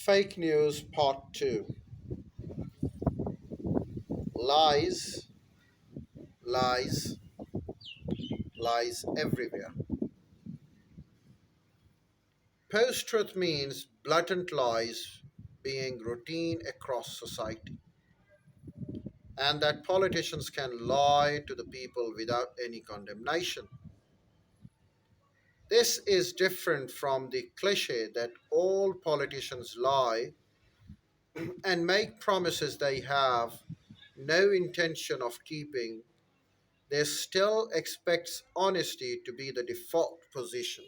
Fake News Part 2. Lies, lies, lies everywhere. Post truth means blatant lies being routine across society, and that politicians can lie to the people without any condemnation. This is different from the cliche that all politicians lie and make promises they have no intention of keeping. They still expects honesty to be the default position.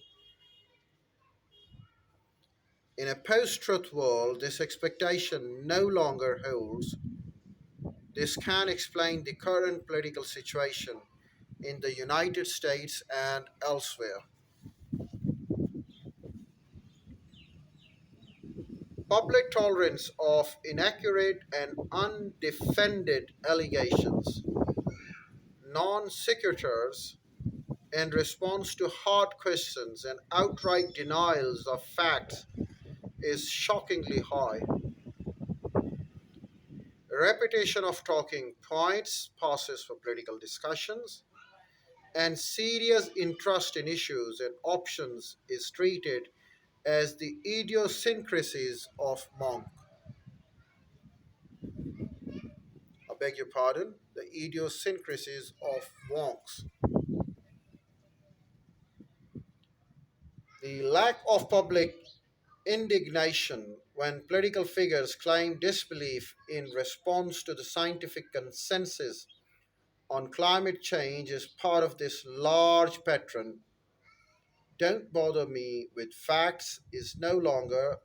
In a post truth world, this expectation no longer holds. This can explain the current political situation in the United States and elsewhere. Public tolerance of inaccurate and undefended allegations, non sequiturs, in response to hard questions and outright denials of facts is shockingly high. Repetition of talking points passes for political discussions, and serious interest in issues and options is treated as the idiosyncrasies of monk. I beg your pardon, the idiosyncrasies of monks. The lack of public indignation when political figures claim disbelief in response to the scientific consensus on climate change is part of this large pattern. Don't bother me with facts is no longer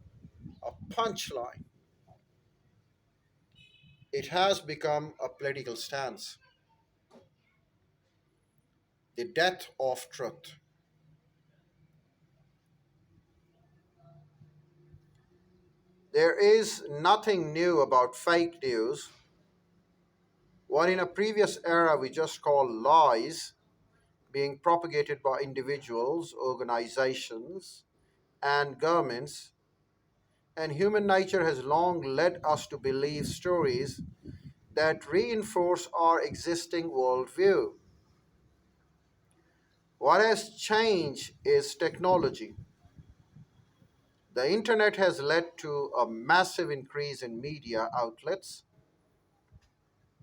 a punchline. It has become a political stance. The death of truth. There is nothing new about fake news. What in a previous era we just called lies being propagated by individuals, organizations, and governments, and human nature has long led us to believe stories that reinforce our existing worldview. What has changed is technology. The internet has led to a massive increase in media outlets,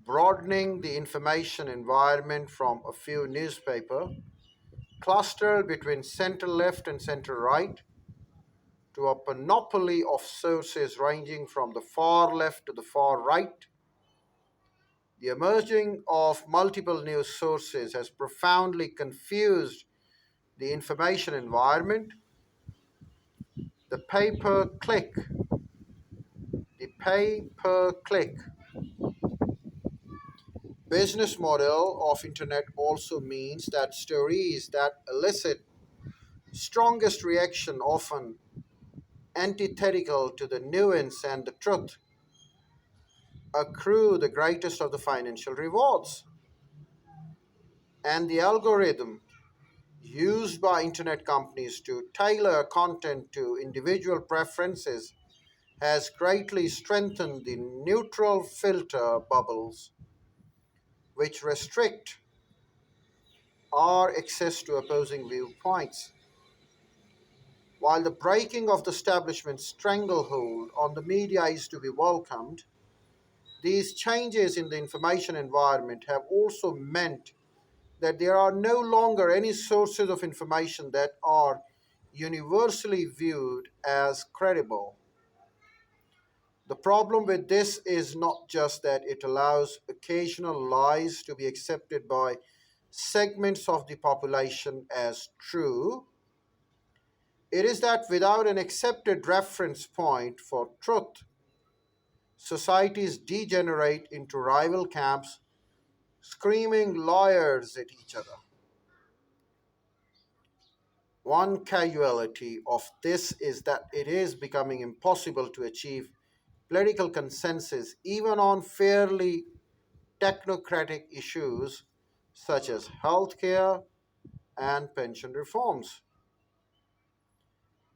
broadening the information environment from a few newspapers clustered between center left and center right to a panoply of sources ranging from the far left to the far right. The emerging of multiple news sources has profoundly confused the information environment. The pay per click, the pay per click business model of internet also means that stories that elicit strongest reaction, often antithetical to the nuance and the truth, accrue the greatest of the financial rewards. And the algorithm used by internet companies to tailor content to individual preferences has greatly strengthened the neutral filter bubbles, which restrict our access to opposing viewpoints. While the breaking of the establishment's stranglehold on the media is to be welcomed, these changes in the information environment have also meant that there are no longer any sources of information that are universally viewed as credible. The problem with this is not just that it allows occasional lies to be accepted by segments of the population as true, it is that without an accepted reference point for truth, societies degenerate into rival camps, screaming liars at each other. One casualty of this is that it is becoming impossible to achieve political consensus even on fairly technocratic issues such as healthcare and pension reforms.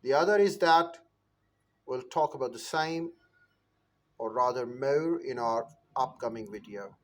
The other is that We'll talk about the same, or rather more, in our upcoming video.